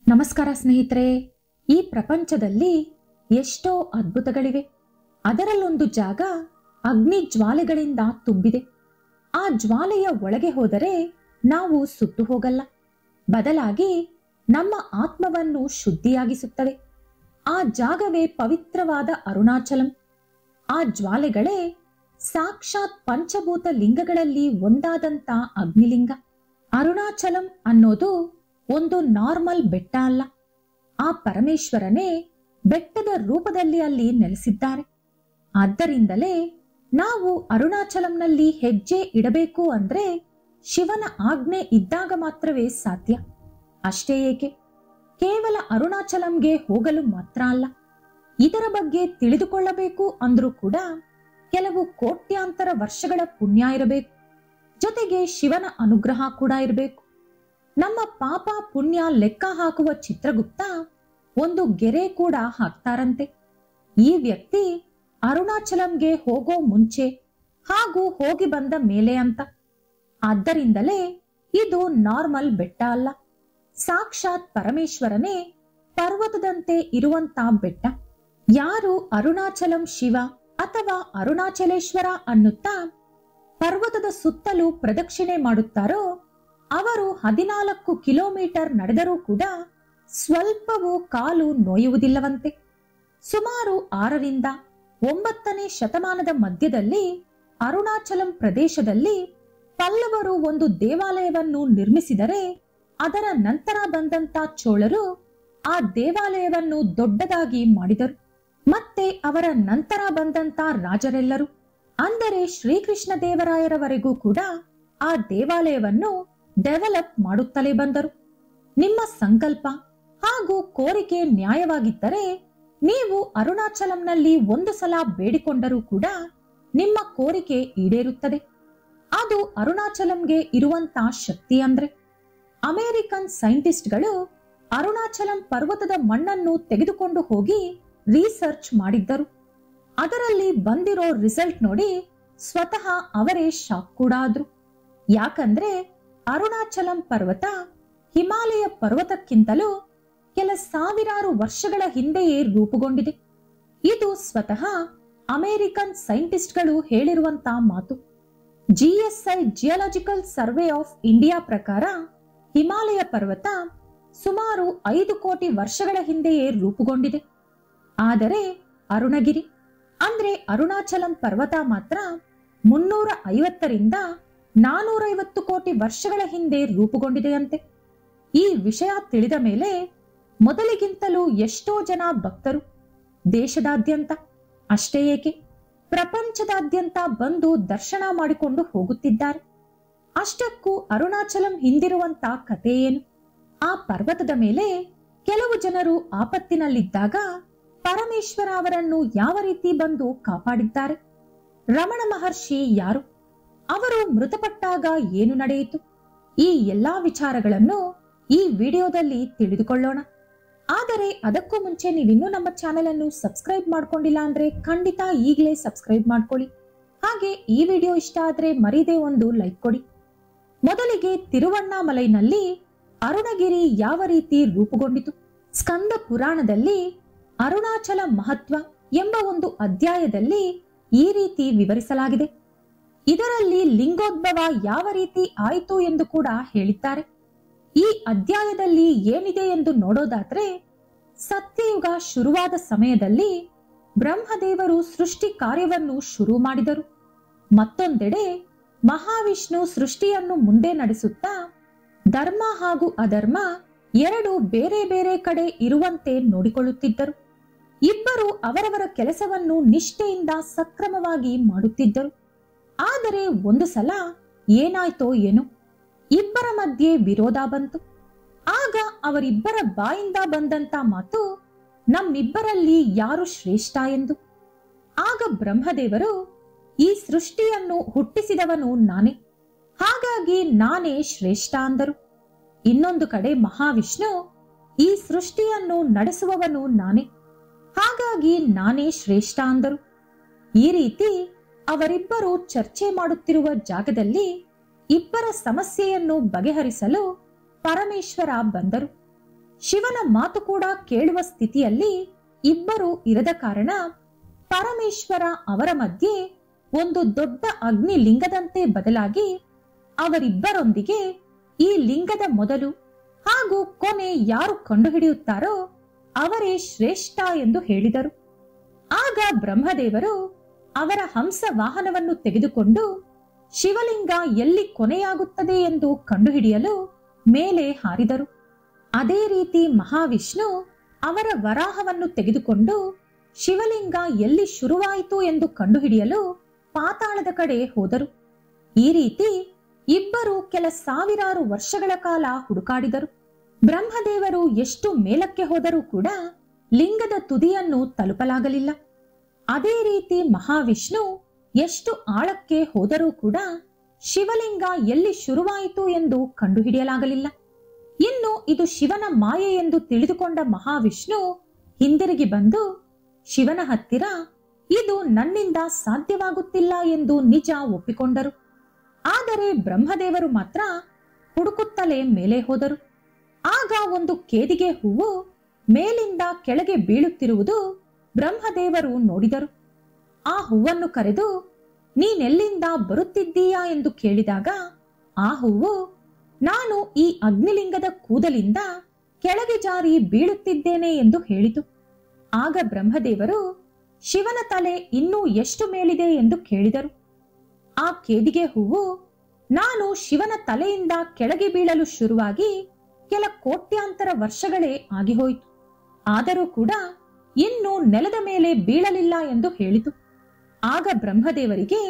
ನಮಸ್ಕಾರ ಸ್ನೇಹಿತರೆ. ಈ ಪ್ರಪಂಚದಲ್ಲಿ ಎಷ್ಟೋ ಅದ್ಭುತಗಳಿವೆ. ಅದರಲ್ಲೊಂದು ಜಾಗ ಅಗ್ನಿ ಜ್ವಾಲೆಗಳಿಂದ ತುಂಬಿದೆ. ಆ ಜ್ವಾಲೆಯ ಒಳಗೆ ಹೋದರೆ ನಾವು ಸುಟ್ಟು ಹೋಗಲ್ಲ, ಬದಲಾಗಿ ನಮ್ಮ ಆತ್ಮವನ್ನು ಶುದ್ಧಿಯಾಗಿಸುತ್ತದೆ. ಆ ಜಾಗವೇ ಪವಿತ್ರವಾದ ಅರುಣಾಚಲಂ. ಆ ಜ್ವಾಲೆಗಳೇ ಸಾಕ್ಷಾತ್ ಪಂಚಭೂತ ಲಿಂಗಗಳಲ್ಲಿ ಒಂದಾದಂತ ಅಗ್ನಿಲಿಂಗ. ಅರುಣಾಚಲಂ ಅನ್ನೋದು ಒಂದು ನಾರ್ಮಲ್ ಬೆಟ್ಟ ಅಲ್ಲ. ಆ ಪರಮೇಶ್ವರನೇ ಬೆಟ್ಟದ ರೂಪದಲ್ಲಿ ಅಲ್ಲಿ ನೆಲೆಸಿದ್ದಾರೆ. ಆದ್ದರಿಂದಲೇ ನಾವು ಅರುಣಾಚಲಂನಲ್ಲಿ ಹೆಜ್ಜೆ ಇಡಬೇಕು ಅಂದ್ರೆ ಶಿವನ ಆಜ್ಞೆ ಇದ್ದಾಗ ಮಾತ್ರವೇ ಸಾಧ್ಯ. ಅಷ್ಟೇ ಏಕೆ, ಕೇವಲ ಅರುಣಾಚಲಂಗೆ ಹೋಗಲು ಮಾತ್ರ ಅಲ್ಲ, ಇದರ ಬಗ್ಗೆ ತಿಳಿದುಕೊಳ್ಳಬೇಕು ಅಂದ್ರೂ ಕೂಡ ಕೆಲವು ಕೋಟ್ಯಾಂತರ ವರ್ಷಗಳ ಪುಣ್ಯ ಇರಬೇಕು. ಜೊತೆಗೆ ಶಿವನ ಅನುಗ್ರಹ ಕೂಡ ಇರಬೇಕು. ನಮ್ಮ ಪಾಪ ಪುಣ್ಯ ಲೆಕ್ಕ ಹಾಕುವ ಚಿತ್ರಗುಪ್ತ ಒಂದು ಗೆರೆ ಕೂಡ ಹಾಕ್ತಾರಂತೆ. ಈ ವ್ಯಕ್ತಿ ಅರುಣಾಚಲಂಗೆ ಹೋಗೋ ಮುಂಚೆ ಹಾಗೂ ಹೋಗಿ ಬಂದ ಮೇಲೆ ಅಂತ. ಆದ್ದರಿಂದಲೇ ಇದು ನಾರ್ಮಲ್ ಬೆಟ್ಟ ಅಲ್ಲ, ಸಾಕ್ಷಾತ್ ಪರಮೇಶ್ವರನೇ ಪರ್ವತದಂತೆ ಇರುವಂತ ಬೆಟ್ಟ. ಯಾರು ಅರುಣಾಚಲಂ ಶಿವ ಅಥವಾ ಅರುಣಾಚಲೇಶ್ವರ ಅನ್ನುತ್ತಾ ಪರ್ವತದ ಸುತ್ತಲೂ ಪ್ರದಕ್ಷಿಣೆ ಮಾಡುತ್ತಾರೋ ಅವರು 14 ಕಿಲೋಮೀಟರ್ ನಡೆದರೂ ಕೂಡ ಸ್ವಲ್ಪವೂ ಕಾಲು ನೋಯುವುದಿಲ್ಲವಂತೆ. ಸುಮಾರು 6ರಿಂದ 9ನೇ ಶತಮಾನದ ಮಧ್ಯದಲ್ಲಿ ಅರುಣಾಚಲಂ ಪ್ರದೇಶದಲ್ಲಿ ಪಲ್ಲವರು ಒಂದು ದೇವಾಲಯವನ್ನು ನಿರ್ಮಿಸಿದರೆ ಅದರ ನಂತರ ಬಂದಂತ ಚೋಳರು ಆ ದೇವಾಲಯವನ್ನು ದೊಡ್ಡದಾಗಿ ಮಾಡಿದರು. ಮತ್ತೆ ಅವರ ನಂತರ ಬಂದಂತ ರಾಜರೆಲ್ಲರೂ ಅಂದರೆ ಶ್ರೀಕೃಷ್ಣ ದೇವರಾಯರವರೆಗೂ ಕೂಡ ಆ ದೇವಾಲಯವನ್ನು ಡೆವಲಪ್ ಮಾಡುತ್ತಲೇ ಬಂದರು. ನಿಮ್ಮ ಸಂಕಲ್ಪ ಹಾಗೂ ಕೋರಿಕೆ ನ್ಯಾಯವಾಗಿದ್ದರೆ ನೀವು ಅರುಣಾಚಲಂನಲ್ಲಿ ಒಂದು ಸಲ ಬೇಡಿಕೊಂಡರೂ ಕೂಡ ನಿಮ್ಮ ಕೋರಿಕೆ ಈಡೇರುತ್ತದೆ. ಅದು ಅರುಣಾಚಲಂಗೆ ಇರುವಂತ ಶಕ್ತಿ ಅಂದ್ರೆ. ಅಮೆರಿಕನ್ ಸೈಂಟಿಸ್ಟ್ಗಳು ಅರುಣಾಚಲಂ ಪರ್ವತದ ಮಣ್ಣನ್ನು ತೆಗೆದುಕೊಂಡು ಹೋಗಿ ರಿಸರ್ಚ್ ಮಾಡಿದ್ದರು. ಅದರಲ್ಲಿ ಬಂದಿರೋ ರಿಸಲ್ಟ್ ನೋಡಿ ಸ್ವತಃ ಅವರೇ ಶಾಕ್ ಕೂಡ ಆದ್ರು. ಯಾಕಂದ್ರೆ ಅರುಣಾಚಲಂ ಪರ್ವತ ಹಿಮಾಲಯ ಪರ್ವತಕ್ಕಿಂತಲೂ ಕೆಲ ಸಾವಿರಾರು ವರ್ಷಗಳ ಹಿಂದೆಯೇ ರೂಪುಗೊಂಡಿದೆ. ಇದು ಸ್ವತಃ ಅಮೆರಿಕನ್ ಸೈಂಟಿಸ್ಟ್ಗಳು ಹೇಳಿರುವಂತ ಮಾತು. GSI geological survey of India ಪ್ರಕಾರ ಹಿಮಾಲಯ ಪರ್ವತ ಸುಮಾರು 5 ಕೋಟಿ ವರ್ಷಗಳ ಹಿಂದೆಯೇ ರೂಪುಗೊಂಡಿದೆ. ಆದರೆ ಅರುಣಗಿರಿ ಅಂದ್ರೆ ಅರುಣಾಚಲಂ ಪರ್ವತ ಮಾತ್ರ 350ರಿಂದ 450 ಕೋಟಿ ವರ್ಷಗಳ ಹಿಂದೆ ರೂಪುಗೊಂಡಿದೆಯಂತೆ. ಈ ವಿಷಯ ತಿಳಿದ ಮೇಲೆ ಮೊದಲಿಗಿಂತಲೂ ಎಷ್ಟೋ ಜನ ಭಕ್ತರು ದೇಶದಾದ್ಯಂತ, ಅಷ್ಟೇ ಏಕೆ ಪ್ರಪಂಚದಾದ್ಯಂತ ಬಂದು ದರ್ಶನ ಮಾಡಿಕೊಂಡು ಹೋಗುತ್ತಿದ್ದಾರೆ. ಅಷ್ಟಕ್ಕೂ ಅರುಣಾಚಲಂ ಹಿಂದಿರುವಂತ ಕಥೆ ಏನು? ಆ ಪರ್ವತದ ಮೇಲೆ ಕೆಲವು ಜನರು ಆಪತ್ತಿನಲ್ಲಿದ್ದಾಗ ಪರಮೇಶ್ವರ ಅವರನ್ನು ಯಾವ ರೀತಿ ಬಂದು ಕಾಪಾಡಿದ್ದಾರೆ? ರಮಣ ಮಹರ್ಷಿ ಯಾರು? ಅವರು ಮೃತಪಟ್ಟಾಗ ಏನು ನಡೆಯಿತು? ಈ ಎಲ್ಲಾ ವಿಚಾರಗಳನ್ನು ಈ ವಿಡಿಯೋದಲ್ಲಿ ತಿಳಿದುಕೊಳ್ಳೋಣ. ಆದರೆ ಅದಕ್ಕೂ ಮುಂಚೆ ನೀವಿನ್ನೂ ನಮ್ಮ ಚಾನೆಲ್ ಅನ್ನು ಸಬ್ಸ್ಕ್ರೈಬ್ ಮಾಡ್ಕೊಂಡಿಲ್ಲ ಅಂದ್ರೆ ಖಂಡಿತ ಈಗಲೇ ಸಬ್ಸ್ಕ್ರೈಬ್ ಮಾಡ್ಕೊಳ್ಳಿ. ಹಾಗೆ ಈ ವಿಡಿಯೋ ಇಷ್ಟ ಆದ್ರೆ ಮರೀದೆ ಒಂದು ಲೈಕ್ ಕೊಡಿ. ಮೊದಲಿಗೆ ತಿರುವಣ್ಣಾಮಲೈನಲ್ಲಿ ಅರುಣಗಿರಿ ಯಾವ ರೀತಿ ರೂಪುಗೊಂಡಿತು? ಸ್ಕಂದ ಪುರಾಣದಲ್ಲಿ ಅರುಣಾಚಲ ಮಹತ್ವ ಎಂಬ ಒಂದು ಅಧ್ಯಾಯದಲ್ಲಿ ಈ ರೀತಿ ವಿವರಿಸಲಾಗಿದೆ. ಇದರಲ್ಲಿ ಲಿಂಗೋದ್ಭವ ಯಾವ ರೀತಿ ಆಯಿತು ಎಂದು ಕೂಡ ಹೇಳಿದ್ದಾರೆ. ಈ ಅಧ್ಯಾಯದಲ್ಲಿ ಏನಿದೆ ಎಂದು ನೋಡೋದಾದ್ರೆ, ಸತ್ಯಯುಗ ಶುರುವಾದ ಸಮಯದಲ್ಲಿ ಬ್ರಹ್ಮದೇವರು ಸೃಷ್ಟಿ ಕಾರ್ಯವನ್ನು ಶುರು ಮಾಡಿದರು. ಮತ್ತೊಂದೆಡೆ ಮಹಾವಿಷ್ಣು ಸೃಷ್ಟಿಯನ್ನು ಮುಂದೆ ನಡೆಸುತ್ತಾ ಧರ್ಮ ಹಾಗೂ ಅಧರ್ಮ ಎರಡು ಬೇರೆ ಬೇರೆ ಕಡೆ ಇರುವಂತೆ ನೋಡಿಕೊಳ್ಳುತ್ತಿದ್ದರು. ಇಬ್ಬರು ಅವರವರ ಕೆಲಸವನ್ನು ನಿಷ್ಠೆಯಿಂದ ಸಕ್ರಮವಾಗಿ ಮಾಡುತ್ತಿದ್ದರು. ಆದರೆ ಒಂದು ಸಲ ಏನಾಯ್ತೋ ಏನೋ, ಇಬ್ಬರ ಮಧ್ಯೆ ವಿರೋಧ ಬಂತು. ಆಗ ಅವರಿಬ್ಬರ ಬಾಯಿಂದ ಬಂದಂತ ಮಾತು, ನಮ್ಮಿಬ್ಬರಲ್ಲಿ ಯಾರು ಶ್ರೇಷ್ಠ ಎಂದು. ಆಗ ಬ್ರಹ್ಮದೇವರು, ಈ ಸೃಷ್ಟಿಯನ್ನು ಹುಟ್ಟಿಸಿದವನು ನಾನೇ, ಹಾಗಾಗಿ ನಾನೇ ಶ್ರೇಷ್ಠ ಅಂದರು. ಇನ್ನೊಂದು ಕಡೆ ಮಹಾವಿಷ್ಣು, ಈ ಸೃಷ್ಟಿಯನ್ನು ನಡೆಸುವವನು ನಾನೇ, ಹಾಗಾಗಿ ನಾನೇ ಶ್ರೇಷ್ಠ ಅಂದರು. ಈ ರೀತಿ ಅವರಿಬ್ಬರು ಚರ್ಚೆ ಮಾಡುತ್ತಿರುವ ಜಾಗದಲ್ಲಿ ಇಬ್ಬರ ಸಮಸ್ಯೆಯನ್ನು ಬಗೆಹರಿಸಲು ಪರಮೇಶ್ವರ ಬಂದರು. ಶಿವನ ಮಾತು ಕೂಡ ಕೇಳುವ ಸ್ಥಿತಿಯಲ್ಲಿ ಇಬ್ಬರು ಇರದ ಕಾರಣ ಪರಮೇಶ್ವರ ಅವರ ಮಧ್ಯೆ ಒಂದು ದೊಡ್ಡ ಅಗ್ನಿ ಲಿಂಗದಂತೆ ಬದಲಾಗಿ ಅವರಿಬ್ಬರೊಂದಿಗೆ ಈ ಲಿಂಗದ ಮೊದಲು ಹಾಗೂ ಕೊನೆ ಯಾರು ಕಂಡುಹಿಡಿಯುತ್ತಾರೋ ಅವರೇ ಶ್ರೇಷ್ಠ ಎಂದು ಹೇಳಿದರು. ಆಗ ಬ್ರಹ್ಮದೇವರು ಅವರ ಹಂಸ ವಾಹನವನ್ನು ತೆಗೆದುಕೊಂಡು ಶಿವಲಿಂಗ ಎಲ್ಲಿ ಕೊನೆಯಾಗುತ್ತದೆ ಎಂದು ಕಂಡುಹಿಡಿಯಲು ಮೇಲೆ ಹಾರಿದರು. ಅದೇ ರೀತಿ ಮಹಾವಿಷ್ಣು ಅವರ ವರಾಹವನ್ನು ತೆಗೆದುಕೊಂಡು ಶಿವಲಿಂಗ ಎಲ್ಲಿ ಶುರುವಾಯಿತು ಎಂದು ಕಂಡುಹಿಡಿಯಲು ಪಾತಾಳದ ಕಡೆ ಹೋದರು. ಈ ರೀತಿ ಇಬ್ಬರು ಕೆಲ ಸಾವಿರಾರು ವರ್ಷಗಳ ಕಾಲ ಹುಡುಕಾಡಿದರು. ಬ್ರಹ್ಮದೇವರು ಎಷ್ಟು ಮೇಲಕ್ಕೆ ಹೋದರೂ ಕೂಡ ಲಿಂಗದ ತುದಿಯನ್ನು ತಲುಪಲಾಗಲಿಲ್ಲ. ಅದೇ ರೀತಿ ಮಹಾವಿಷ್ಣು ಎಷ್ಟು ಆಳಕ್ಕೆ ಹೋದರೂ ಕೂಡ ಶಿವಲಿಂಗ ಎಲ್ಲಿ ಶುರುವಾಯಿತು ಎಂದು ಕಂಡುಹಿಡಿಯಲಾಗಲಿಲ್ಲ. ಇನ್ನು ಇದು ಶಿವನ ಮಾಯೆ ಎಂದು ತಿಳಿದುಕೊಂಡ ಮಹಾವಿಷ್ಣು ಹಿಂದಿರುಗಿ ಬಂದು ಶಿವನ ಹತ್ತಿರ ಇದು ನನ್ನಿಂದ ಸಾಧ್ಯವಾಗುತ್ತಿಲ್ಲ ಎಂದು ನಿಜ ಒಪ್ಪಿಕೊಂಡರು. ಆದರೆ ಬ್ರಹ್ಮದೇವರು ಮಾತ್ರ ಹುಡುಕುತ್ತಲೇ ಮೇಲೆ ಹೋದರು. ಆಗ ಒಂದು ಕೇದಿಗೆ ಹೂವು ಮೇಲಿಂದ ಕೆಳಗೆ ಬೀಳುತ್ತಿರುವುದು ಬ್ರಹ್ಮದೇವರು ನೋಡಿದರು. ಆ ಹೂವನ್ನು ಕರೆದು ನೀನೆಲ್ಲಿಂದ ಬರುತ್ತಿದ್ದೀಯಾ ಎಂದು ಕೇಳಿದಾಗ ಆ ಹೂವು ನಾನು ಈ ಅಗ್ನಿಲಿಂಗದ ಕೂದಲಿಂದ ಕೆಳಗೆ ಜಾರಿ ಬೀಳುತ್ತಿದ್ದೇನೆ ಎಂದು ಹೇಳಿತು. ಆಗ ಬ್ರಹ್ಮದೇವರು ಶಿವನ ತಲೆ ಇನ್ನೂ ಎಷ್ಟು ಮೇಲಿದೆ ಎಂದು ಕೇಳಿದರು. ಆ ಕೇದಿಗೆ ಹೂವು ನಾನು ಶಿವನ ತಲೆಯಿಂದ ಕೆಳಗೆ ಬೀಳಲು ಶುರುವಾಗಿ ಕೆಲ ಕೋಟ್ಯಾಂತರ ವರ್ಷಗಳೇ ಆಗಿಹೋಯಿತು, ಆದರೂ ಕೂಡ ಇನ್ನೂ ನೆಲದ ಮೇಲೆ ಬೀಳಲಿಲ್ಲ ಎಂದು ಹೇಳಿತು. ಆಗ ಬ್ರಹ್ಮದೇವರಿಗೆ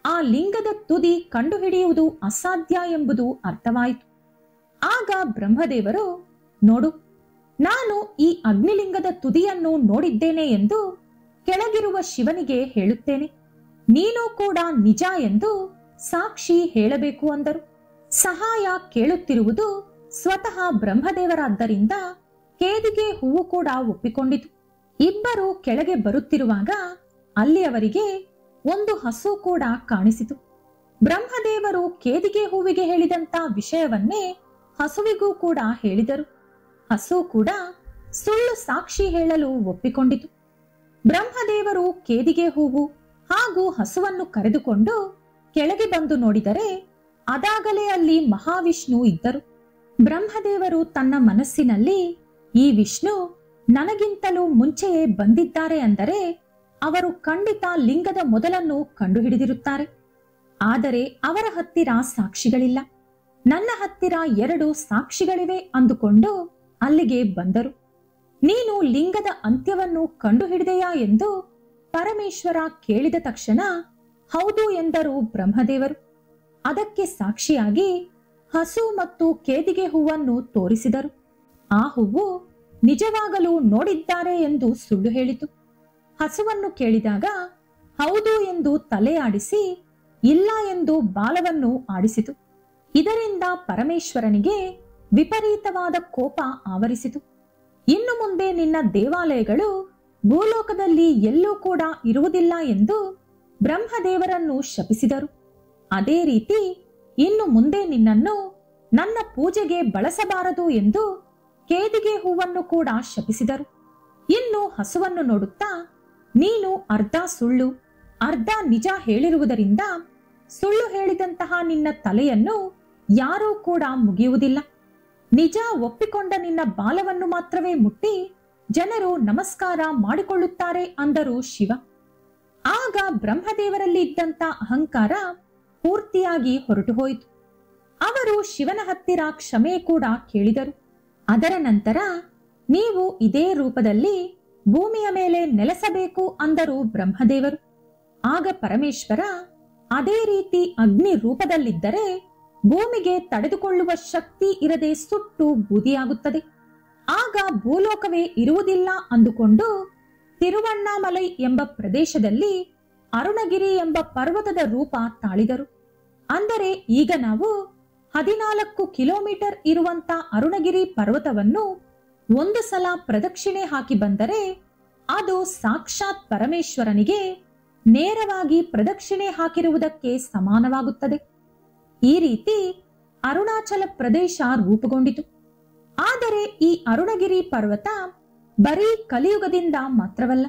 ಆ ಲಿಂಗದ ತುದಿ ಕಂಡುಹಿಡಿಯುವುದು ಅಸಾಧ್ಯ ಎಂಬುದು ಅರ್ಥವಾಯಿತು. ಆಗ ಬ್ರಹ್ಮದೇವರು ನೋಡು, ನಾನು ಈ ಅಗ್ನಿಲಿಂಗದ ತುದಿಯನ್ನು ನೋಡಿದ್ದೇನೆ ಎಂದು ಕೆಳಗಿರುವ ಶಿವನಿಗೆ ಹೇಳುತ್ತೇನೆ, ನೀನು ಕೂಡ ನಿಜ ಎಂದು ಸಾಕ್ಷಿ ಹೇಳಬೇಕು ಅಂದರು. ಸಹಾಯ ಕೇಳುತ್ತಿರುವುದು ಸ್ವತಃ ಬ್ರಹ್ಮದೇವರಾದ್ದರಿಂದ ಕೇದಿಗೆ ಹೂವು ಕೂಡ ಒಪ್ಪಿಕೊಂಡಿತು. ಇಬ್ಬರು ಕೆಳಗೆ ಬರುತ್ತಿರುವಾಗ ಅಲ್ಲಿ ಅವರಿಗೆ ಒಂದು ಹಸು ಕೂಡ ಕಾಣಿಸಿತು. ಬ್ರಹ್ಮದೇವರು ಕೇದಿಗೆ ಹೂವಿಗೆ ಹೇಳಿದಂತ ವಿಷಯವನ್ನೇ ಹಸುವಿಗೂ ಕೂಡ ಹೇಳಿದರು. ಹಸು ಕೂಡ ಸುಳ್ಳು ಸಾಕ್ಷಿ ಹೇಳಲು ಒಪ್ಪಿಕೊಂಡಿತು. ಬ್ರಹ್ಮದೇವರು ಕೇದಿಗೆ ಹೂವು ಹಾಗೂ ಹಸುವನ್ನು ಕರೆದುಕೊಂಡು ಕೆಳಗೆ ಬಂದು ನೋಡಿದರೆ ಅದಾಗಲೇ ಅಲ್ಲಿ ಮಹಾವಿಷ್ಣು ಇದ್ದರು. ಬ್ರಹ್ಮದೇವರು ತನ್ನ ಮನಸ್ಸಿನಲ್ಲಿ ಈ ವಿಷ್ಣು ನನಗಿಂತಲೂ ಮುಂಚೆಯೇ ಬಂದಿದ್ದಾರೆ ಅಂದರೆ ಅವರು ಖಂಡಿತ ಲಿಂಗದ ಮೊದಲನ್ನು ಕಂಡುಹಿಡಿದಿರುತ್ತಾರೆ. ಆದರೆ ಅವರ ಹತ್ತಿರ ಸಾಕ್ಷಿಗಳಿಲ್ಲ, ನನ್ನ ಹತ್ತಿರ 2 ಸಾಕ್ಷಿಗಳಿವೆ ಅಂದುಕೊಂಡು ಅಲ್ಲಿಗೆ ಬಂದರು. ನೀನು ಲಿಂಗದ ಅಂತ್ಯವನ್ನು ಕಂಡುಹಿಡಿದೆಯಾ ಎಂದು ಪರಮೇಶ್ವರ ಕೇಳಿದ ತಕ್ಷಣ ಹೌದು ಎಂದರು ಬ್ರಹ್ಮದೇವರು. ಅದಕ್ಕೆ ಸಾಕ್ಷಿಯಾಗಿ ಹಸು ಮತ್ತು ಕೇದಿಗೆ ಹೂವನ್ನು ತೋರಿಸಿದರು. ಆ ಹೂವು ನಿಜವಾಗಲೂ ನೋಡಿದ್ದಾರೆ ಎಂದು ಸುಳ್ಳು ಹೇಳಿತು. ಹಸುವನ್ನು ಕೇಳಿದಾಗ ಹೌದು ಎಂದು ತಲೆ ಆಡಿಸಿ ಇಲ್ಲ ಎಂದು ಬಾಲವನ್ನು ಆಡಿಸಿತು. ಇದರಿಂದ ಪರಮೇಶ್ವರನಿಗೆ ವಿಪರೀತವಾದ ಕೋಪ ಆವರಿಸಿತು. ಇನ್ನು ಮುಂದೆ ನಿನ್ನ ದೇವಾಲಯಗಳು ಭೂಲೋಕದಲ್ಲಿ ಎಲ್ಲೂ ಕೂಡ ಇರುವುದಿಲ್ಲ ಎಂದು ಬ್ರಹ್ಮದೇವರನ್ನು ಶಪಿಸಿದರು. ಅದೇ ರೀತಿ ಇನ್ನು ಮುಂದೆ ನಿನ್ನನ್ನು ನನ್ನ ಪೂಜೆಗೆ ಬಳಸಬಾರದು ಎಂದು ಕೇದಿಗೆ ಹೂವನ್ನು ಕೂಡ ಶಪಿಸಿದರು. ಇನ್ನು ಹಸುವನ್ನು ನೋಡುತ್ತಾ ನೀನು ಅರ್ಧ ಸುಳ್ಳು ಅರ್ಧ ನಿಜ ಹೇಳಿರುವುದರಿಂದ ಸುಳ್ಳು ಹೇಳಿದಂತಹ ನಿನ್ನ ತಲೆಯನ್ನು ಯಾರೂ ಕೂಡ ಮುಗಿಯುವುದಿಲ್ಲ. ನಿಜ ಒಪ್ಪಿಕೊಂಡ ನಿನ್ನ ಬಾಲವನ್ನು ಮಾತ್ರವೇ ಮುಟ್ಟಿ ಜನರು ನಮಸ್ಕಾರ ಮಾಡಿಕೊಳ್ಳುತ್ತಾರೆ ಅಂದರು ಶಿವ. ಆಗ ಬ್ರಹ್ಮದೇವರಲ್ಲಿ ಇದ್ದಂತ ಅಹಂಕಾರ ಪೂರ್ತಿಯಾಗಿ ಹೊರಟು ಹೋಯಿತು. ಅವರು ಶಿವನ ಹತ್ತಿರ ಕ್ಷಮೆ ಕೂಡ ಕೇಳಿದರು. ಅದರ ನಂತರ ನೀವು ಇದೇ ರೂಪದಲ್ಲಿ ಭೂಮಿಯ ಮೇಲೆ ನೆಲೆಸಬೇಕು ಅಂದರು ಬ್ರಹ್ಮದೇವರು. ಆಗ ಪರಮೇಶ್ವರ ಅದೇ ರೀತಿ ಅಗ್ನಿ ರೂಪದಲ್ಲಿದ್ದರೆ ಭೂಮಿಗೆ ತಡೆದುಕೊಳ್ಳುವ ಶಕ್ತಿ ಇರದೆ ಸುಟ್ಟು ಬೂದಿಯಾಗುತ್ತದೆ. ಆಗ ಭೂಲೋಕವೇ ಇರುವುದಿಲ್ಲ ಅಂದುಕೊಂಡು ತಿರುವಣ್ಣಾಮಲೈ ಎಂಬ ಪ್ರದೇಶದಲ್ಲಿ ಅರುಣಗಿರಿ ಎಂಬ ಪರ್ವತದ ರೂಪ ತಾಳಿದರು. ಅಂದರೆ ಈಗ ನಾವು 14 ಕಿಲೋಮೀಟರ್ ಇರುವಂತ ಅರುಣಗಿರಿ ಪರ್ವತವನ್ನು ಒಂದು ಸಲ ಪ್ರದಕ್ಷಿಣೆ ಹಾಕಿ ಬಂದರೆ ಅದು ಸಾಕ್ಷಾತ್ ಪರಮೇಶ್ವರನಿಗೆ ನೇರವಾಗಿ ಪ್ರದಕ್ಷಿಣೆ ಹಾಕಿರುವುದಕ್ಕೆ ಸಮಾನವಾಗುತ್ತದೆ. ಈ ರೀತಿ ಅರುಣಾಚಲ ಪ್ರದೇಶ ರೂಪುಗೊಂಡಿತು. ಆದರೆ ಈ ಅರುಣಗಿರಿ ಪರ್ವತ ಬರೀ ಕಲಿಯುಗದಿಂದ ಮಾತ್ರವಲ್ಲ,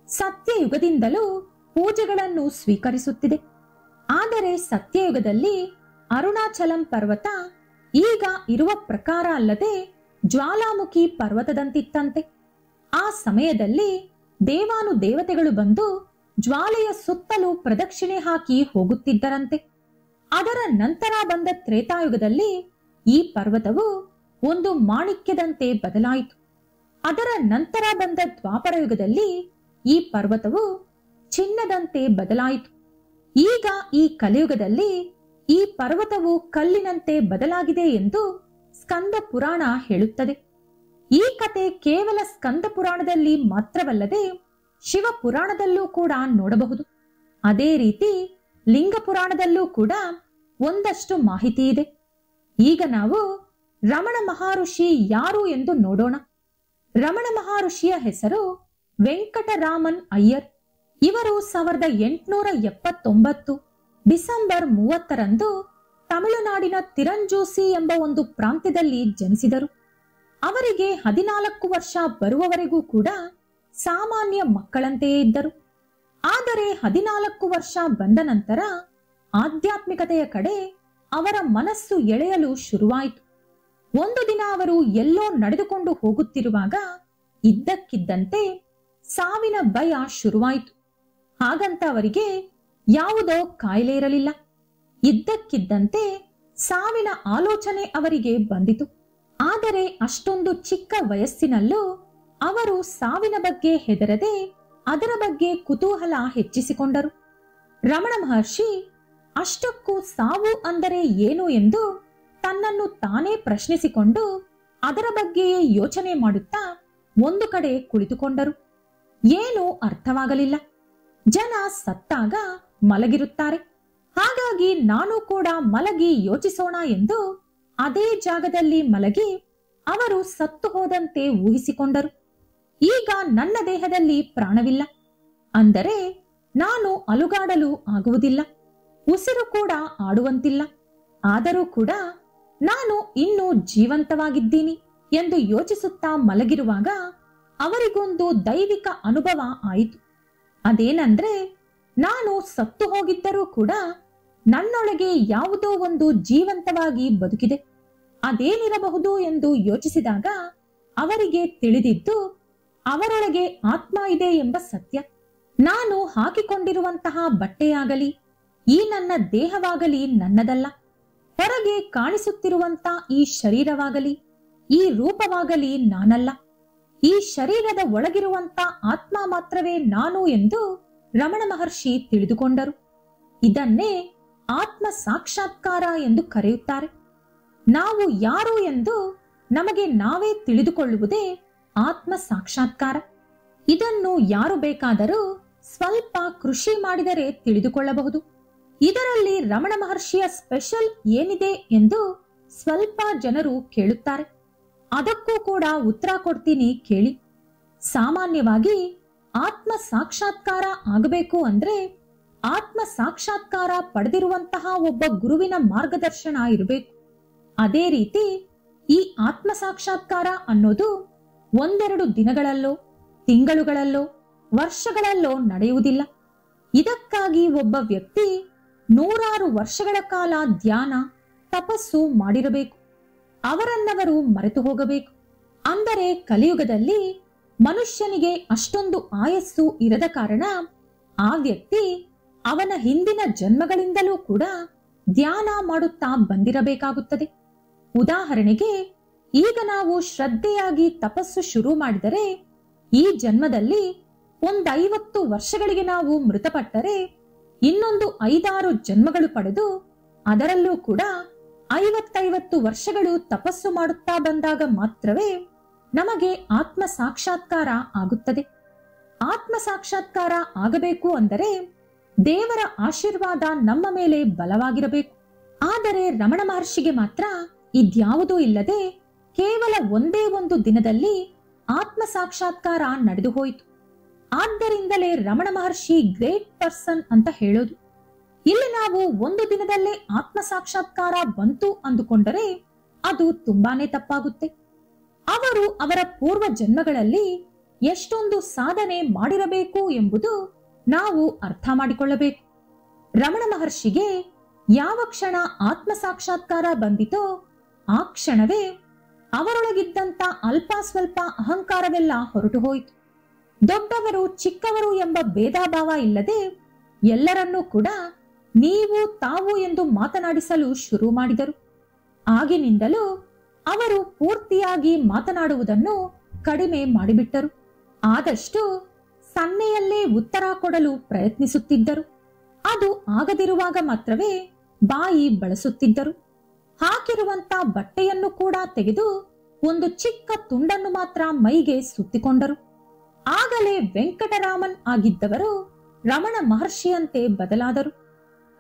ಸತ್ಯಯುಗದಿಂದಲೂ ಪೂಜೆಗಳನ್ನು ಸ್ವೀಕರಿಸುತ್ತಿದೆ. ಆದರೆ ಸತ್ಯಯುಗದಲ್ಲಿ ಅರುಣಾಚಲಂ ಪರ್ವತ ಈಗ ಇರುವ ಪ್ರಕಾರ ಅಲ್ಲದೆ ಜ್ವಾಲಾಮುಖಿ ಪರ್ವತದಂತಿತ್ತಂತೆ. ಆ ಸಮಯದಲ್ಲಿ ದೇವಾನುದೇವತೆಗಳು ಬಂದು ಜ್ವಾಲೆಯ ಸುತ್ತಲೂ ಪ್ರದಕ್ಷಿಣೆ ಹಾಕಿ ಹೋಗುತ್ತಿದ್ದರಂತೆ. ಅದರ ನಂತರ ಬಂದ ತ್ರೇತಾಯುಗದಲ್ಲಿ ಈ ಪರ್ವತವು ಒಂದು ಮಾಣಿಕ್ಯದಂತೆ ಬದಲಾಯಿತು. ಅದರ ನಂತರ ಬಂದ ದ್ವಾಪರ ಯುಗದಲ್ಲಿ ಈ ಪರ್ವತವು ಚಿನ್ನದಂತೆ ಬದಲಾಯಿತು. ಈಗ ಈ ಕಲಿಯುಗದಲ್ಲಿ ಈ ಪರ್ವತವು ಕಲ್ಲಿನಂತೆ ಬದಲಾಗಿದೆ ಎಂದು ಸ್ಕಂದ ಪುರಾಣ ಹೇಳುತ್ತದೆ. ಈ ಕತೆ ಕೇವಲ ಸ್ಕಂದ ಪುರಾಣದಲ್ಲಿ ಮಾತ್ರವಲ್ಲದೆ ಶಿವ ಪುರಾಣದಲ್ಲೂ ಕೂಡ ನೋಡಬಹುದು. ಅದೇ ರೀತಿ ಲಿಂಗ ಪುರಾಣದಲ್ಲೂ ಕೂಡ ಒಂದಷ್ಟು ಮಾಹಿತಿ ಇದೆ. ಈಗ ನಾವು ರಮಣ ಮಹರ್ಷಿ ಯಾರು ಎಂದು ನೋಡೋಣ. ರಮಣ ಮಹರ್ಷಿಯ ಹೆಸರು ವೆಂಕಟರಾಮನ್ ಅಯ್ಯರ್. ಇವರು 1879 ಡಿಸೆಂಬರ್ 30ರಂದು ತಮಿಳುನಾಡಿನ ತಿರಂಜೂಸಿ ಎಂಬ ಒಂದು ಪ್ರಾಂತ್ಯದಲ್ಲಿ ಜನಿಸಿದರು. ಅವರಿಗೆ 14 ವರ್ಷ ಬರುವವರೆಗೂ ಕೂಡ ಸಾಮಾನ್ಯ ಮಕ್ಕಳಂತೆಯೇ ಇದ್ದರು. ಆದರೆ 14 ವರ್ಷ ಬಂದ ನಂತರ ಆಧ್ಯಾತ್ಮಿಕತೆಯ ಕಡೆ ಅವರ ಮನಸ್ಸು ಎಳೆಯಲು ಶುರುವಾಯಿತು. ಒಂದು ದಿನ ಅವರು ಎಲ್ಲೋ ನಡೆದುಕೊಂಡು ಹೋಗುತ್ತಿರುವಾಗ ಇದ್ದಕ್ಕಿದ್ದಂತೆ ಸಾವಿನ ಭಯ ಶುರುವಾಯಿತು. ಹಾಗಂತ ಅವರಿಗೆ ಯಾವುದೋ ಕಾಯಿಲೆ ಇರಲಿಲ್ಲ. ಇದ್ದಕ್ಕಿದ್ದಂತೆ ಸಾವಿನ ಆಲೋಚನೆ ಅವರಿಗೆ ಬಂದಿತು. ಆದರೆ ಅಷ್ಟೊಂದು ಚಿಕ್ಕ ವಯಸ್ಸಿನಲ್ಲೂ ಅವರು ಸಾವಿನ ಬಗ್ಗೆ ಹೆದರದೆ ಅದರ ಬಗ್ಗೆ ಕುತೂಹಲ ಹೆಚ್ಚಿಸಿಕೊಂಡರು. ರಮಣ ಮಹರ್ಷಿ ಅಷ್ಟಕ್ಕೂ ಸಾವು ಅಂದರೆ ಏನು ಎಂದು ತನ್ನನ್ನು ತಾನೇ ಪ್ರಶ್ನಿಸಿಕೊಂಡು ಅದರ ಬಗ್ಗೆಯೇ ಯೋಚನೆ ಮಾಡುತ್ತಾ ಒಂದು ಕಡೆ ಕುಳಿತುಕೊಂಡರು. ಏನೂ ಅರ್ಥವಾಗಲಿಲ್ಲ. ಜನ ಸತ್ತಾಗ ಮಲಗಿರುತ್ತಾರೆ, ಹಾಗಾಗಿ ನಾನು ಕೂಡ ಮಲಗಿ ಯೋಚಿಸೋಣ ಎಂದು ಅದೇ ಜಾಗದಲ್ಲಿ ಮಲಗಿ ಅವರು ಸತ್ತು ಹೋದಂತೆ ಊಹಿಸಿಕೊಂಡರು. ಈಗ ನನ್ನ ದೇಹದಲ್ಲಿ ಪ್ರಾಣವಿಲ್ಲ, ಅಂದರೆ ನಾನು ಅಲುಗಾಡಲು ಆಗುವುದಿಲ್ಲ, ಉಸಿರು ಕೂಡ ಆಡುವಂತಿಲ್ಲ. ಆದರೂ ಕೂಡ ನಾನು ಇನ್ನೂ ಜೀವಂತವಾಗಿದ್ದೀನಿ ಎಂದು ಯೋಚಿಸುತ್ತಾ ಮಲಗಿರುವಾಗ ಅವರಿಗೊಂದು ದೈವಿಕ ಅನುಭವ ಆಯಿತು. ಅದೇನಂದ್ರೆ, ನಾನು ಸತ್ತು ಹೋಗಿದ್ದರೂ ಕೂಡ ನನ್ನೊಳಗೆ ಯಾವುದೋ ಒಂದು ಜೀವಂತವಾಗಿ ಬದುಕಿದೆ. ಅದೇನಿರಬಹುದು ಎಂದು ಯೋಚಿಸಿದಾಗ ಅವರಿಗೆ ತಿಳಿದಿದ್ದು ಅವರೊಳಗೆ ಆತ್ಮ ಇದೆ ಎಂಬ ಸತ್ಯ. ನಾನು ಹಾಕಿಕೊಂಡಿರುವಂತಹ ಬಟ್ಟೆಯಾಗಲಿ ಈ ನನ್ನ ದೇಹವಾಗಲಿ ನನ್ನದಲ್ಲ. ಹೊರಗೆ ಕಾಣಿಸುತ್ತಿರುವಂತ ಈ ಶರೀರವಾಗಲಿ ಈ ರೂಪವಾಗಲಿ ನಾನಲ್ಲ. ಈ ಶರೀರದ ಒಳಗಿರುವಂತ ಆತ್ಮ ಮಾತ್ರವೇ ನಾನು ಎಂದು ರಮಣ ಮಹರ್ಷಿ ತಿಳಿದುಕೊಂಡರು. ಇದನ್ನೇ ಆತ್ಮ ಸಾಕ್ಷಾತ್ಕಾರ ಎಂದು ಕರೆಯುತ್ತಾರೆ. ನಾವು ಯಾರು ಎಂದು ನಮಗೆ ನಾವೇ ತಿಳಿದುಕೊಳ್ಳುವುದೇ ಆತ್ಮ ಸಾಕ್ಷಾತ್ಕಾರ. ಇದನ್ನು ಯಾರು ಬೇಕಾದರೂ ಸ್ವಲ್ಪ ಕೃಷಿ ಮಾಡಿದರೆ ತಿಳಿದುಕೊಳ್ಳಬಹುದು. ಇದರಲ್ಲಿ ರಮಣ ಮಹರ್ಷಿಯ ಸ್ಪೆಷಲ್ ಏನಿದೆ ಎಂದು ಸ್ವಲ್ಪ ಜನರು ಕೇಳುತ್ತಾರೆ. ಅದಕ್ಕೂ ಕೂಡ ಉತ್ತರ ಕೊಡ್ತೀನಿ ಕೇಳಿ. ಸಾಮಾನ್ಯವಾಗಿ ಆತ್ಮ ಸಾಕ್ಷಾತ್ಕಾರ ಆಗಬೇಕು ಅಂದ್ರೆ ಆತ್ಮ ಸಾಕ್ಷಾತ್ಕಾರ ಪಡೆದಿರುವಂತಹ ಒಬ್ಬ ಗುರುವಿನ ಮಾರ್ಗದರ್ಶನ ಇರಬೇಕು. ಅದೇ ರೀತಿ ಈ ಆತ್ಮ ಸಾಕ್ಷಾತ್ಕಾರ ಅನ್ನೋದು ಒಂದೆರಡು ದಿನಗಳಲ್ಲೋ ತಿಂಗಳುಗಳಲ್ಲೋ ವರ್ಷಗಳಲ್ಲೋ ನಡೆಯುವುದಿಲ್ಲ. ಇದಕ್ಕಾಗಿ ಒಬ್ಬ ವ್ಯಕ್ತಿ 100 ವರ್ಷಗಳ ಕಾಲ ಧ್ಯಾನ ತಪಸ್ಸು ಮಾಡಿರಬೇಕು. ಅವರನ್ನವರು ಮರೆತು ಹೋಗಬೇಕು. ಅಂದರೆ ಕಲಿಯುಗದಲ್ಲಿ ಮನುಷ್ಯನಿಗೆ ಅಷ್ಟೊಂದು ಆಯಸ್ಸು ಇರದ ಕಾರಣ ಆ ವ್ಯಕ್ತಿ ಅವನ ಹಿಂದಿನ ಜನ್ಮಗಳಿಂದಲೂ ಕೂಡ ಧ್ಯಾನ ಮಾಡುತ್ತಾ ಬಂದಿರಬೇಕಾಗುತ್ತದೆ. ಉದಾಹರಣೆಗೆ, ಈಗ ನಾವು ಶ್ರದ್ಧೆಯಾಗಿ ತಪಸ್ಸು ಶುರು ಮಾಡಿದರೆ ಈ ಜನ್ಮದಲ್ಲಿ 50 ವರ್ಷಗಳಿಗೆ ನಾವು ಮೃತಪಟ್ಟರೆ ಇನ್ನೊಂದು 5-6 ಜನ್ಮಗಳು ಪಡೆದು ಅದರಲ್ಲೂ ಕೂಡ 50 ವರ್ಷಗಳು ತಪಸ್ಸು ಮಾಡುತ್ತಾ ಬಂದಾಗ ಮಾತ್ರವೇ ನಮಗೆ ಆತ್ಮ ಸಾಕ್ಷಾತ್ಕಾರ ಆಗುತ್ತದೆ. ಆತ್ಮ ಸಾಕ್ಷಾತ್ಕಾರ ಆಗಬೇಕು ಅಂದರೆ ದೇವರ ಆಶೀರ್ವಾದ ನಮ್ಮ ಮೇಲೆ ಬಲವಾಗಿರಬೇಕು. ಆದರೆ ರಮಣ ಮಹರ್ಷಿಗೆ ಮಾತ್ರ ಇದ್ಯಾವುದೂ ಇಲ್ಲದೆ ಕೇವಲ ಒಂದೇ ಒಂದು ದಿನದಲ್ಲಿ ಆತ್ಮ ಸಾಕ್ಷಾತ್ಕಾರ ನಡೆದು ಹೋಯಿತು. ಆದ್ದರಿಂದಲೇ ರಮಣ ಮಹರ್ಷಿ ಗ್ರೇಟ್ ಪರ್ಸನ್ ಅಂತ ಹೇಳೋದು. ಇಲ್ಲಿ ನಾವು ಒಂದು ದಿನದಲ್ಲೇ ಆತ್ಮ ಸಾಕ್ಷಾತ್ಕಾರ ಬಂತು ಅಂದುಕೊಂಡರೆ ಅದು ತುಂಬಾನೇ ತಪ್ಪಾಗುತ್ತೆ. ಅವರು ಅವರ ಪೂರ್ವ ಜನ್ಮಗಳಲ್ಲಿ ಎಷ್ಟೊಂದು ಸಾಧನೆ ಮಾಡಿರಬೇಕು ಎಂಬುದು ನಾವು ಅರ್ಥ ಮಾಡಿಕೊಳ್ಳಬೇಕು. ರಮಣ ಮಹರ್ಷಿಗೆ ಯಾವ ಕ್ಷಣ ಆತ್ಮ ಸಾಕ್ಷಾತ್ಕಾರ ಬಂದಿತೋ ಆ ಕ್ಷಣವೇ ಅವರೊಳಗಿದ್ದಂತ ಅಲ್ಪ ಸ್ವಲ್ಪ ಅಹಂಕಾರವೆಲ್ಲ ಹೊರಟು ಹೋಯಿತು. ದೊಡ್ಡವರು ಚಿಕ್ಕವರು ಎಂಬ ಭೇದಾಭಾವ ಇಲ್ಲದೆ ಎಲ್ಲರನ್ನೂ ಕೂಡ ನೀವು ತಾವು ಎಂದು ಮಾತನಾಡಿಸಲು ಶುರು ಮಾಡಿದರು. ಆಗಿನಿಂದಲೂ ಅವರು ಪೂರ್ತಿಯಾಗಿ ಮಾತನಾಡುವುದನ್ನು ಕಡಿಮೆ ಮಾಡಿಬಿಟ್ಟರು. ಆದಷ್ಟು ಸನ್ನೆಯಲ್ಲೇ ಉತ್ತರ ಕೊಡಲು ಪ್ರಯತ್ನಿಸುತ್ತಿದ್ದರು. ಅದು ಆಗದಿರುವಾಗ ಮಾತ್ರವೇ ಬಾಯಿ ಬಳಸುತ್ತಿದ್ದರು. ಹಾಕಿರುವಂತ ಬಟ್ಟೆಯನ್ನು ಕೂಡ ತೆಗೆದು ಒಂದು ಚಿಕ್ಕ ತುಂಡನ್ನು ಮಾತ್ರ ಮೈಗೆ ಸುತ್ತಿಕೊಂಡರು. ಆಗಲೇ ವೆಂಕಟರಾಮನ್ ಆಗಿದ್ದವರು ರಮಣ ಮಹರ್ಷಿಯಂತೆ ಬದಲಾದರು.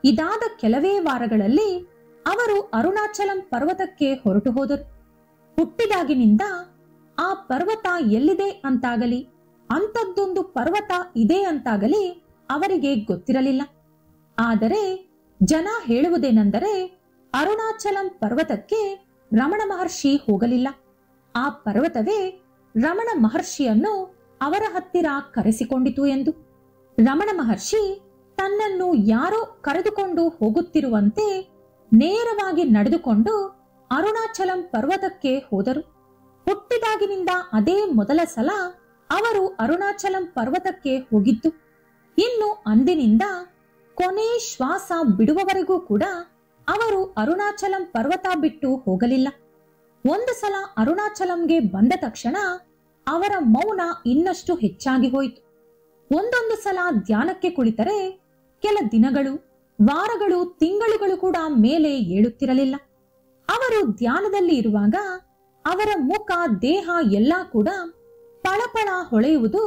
ಇದಾದ ಕೆಲವೇ ವಾರಗಳಲ್ಲಿ ಅವರು ಅರುಣಾಚಲಂ ಪರ್ವತಕ್ಕೆ ಹೊರಟು ಹೋದರು. ಹುಟ್ಟಿದಾಗಿನಿಂದ ಆ ಪರ್ವತ ಎಲ್ಲಿದೆ ಅಂತಾಗಲಿ ಅಂಥದ್ದೊಂದು ಪರ್ವತ ಇದೆ ಅಂತಾಗಲಿ ಅವರಿಗೆ ಗೊತ್ತಿರಲಿಲ್ಲ. ಆದರೆ ಜನ ಹೇಳುವುದೇನೆಂದರೆ ಅರುಣಾಚಲಂ ಪರ್ವತಕ್ಕೆ ರಮಣ ಮಹರ್ಷಿ ಹೋಗಲಿಲ್ಲ. ಆ ಪರ್ವತವೇ ರಮಣ ಮಹರ್ಷಿಯನ್ನು ಅವರ ಹತ್ತಿರ ಕರೆಸಿಕೊಂಡಿತು ಎಂದು. ರಮಣ ಮಹರ್ಷಿ ತನ್ನನ್ನು ಯಾರೋ ಕರೆದುಕೊಂಡು ಹೋಗುತ್ತಿರುವಂತೆ ನೇರವಾಗಿ ನಡೆದುಕೊಂಡು ಅರುಣಾಚಲಂ ಪರ್ವತಕ್ಕೆ ಹೋದರು. ಹುಟ್ಟಿದಾಗಿನಿಂದ ಅದೇ ಮೊದಲ ಸಲ ಅವರು ಅರುಣಾಚಲಂ ಪರ್ವತಕ್ಕೆ ಹೋಗಿದ್ದು. ಇನ್ನು ಅಂದಿನಿಂದ ಕೊನೆ ಶ್ವಾಸ ಬಿಡುವವರೆಗೂ ಕೂಡ ಅವರು ಅರುಣಾಚಲಂ ಪರ್ವತ ಬಿಟ್ಟು ಹೋಗಲಿಲ್ಲ. ಒಂದು ಸಲ ಅರುಣಾಚಲಂಗೆ ಬಂದ ತಕ್ಷಣ ಅವರ ಮೌನ ಇನ್ನಷ್ಟು ಹೆಚ್ಚಾಗಿ ಹೋಯಿತು. ಒಂದೊಂದು ಸಲ ಧ್ಯಾನಕ್ಕೆ ಕುಳಿತರೆ ಕೆಲ ದಿನಗಳು, ವಾರಗಳು, ತಿಂಗಳುಗಳು ಕೂಡ ಮೇಲೆ ಏಳುತ್ತಿರಲಿಲ್ಲ. ಅವರು ಧ್ಯಾನದಲ್ಲಿ ಇರುವಾಗ ಅವರ ಮುಖ, ದೇಹ ಎಲ್ಲ ಕೂಡ ಪಳಪಳ ಹೊಳೆಯುವುದು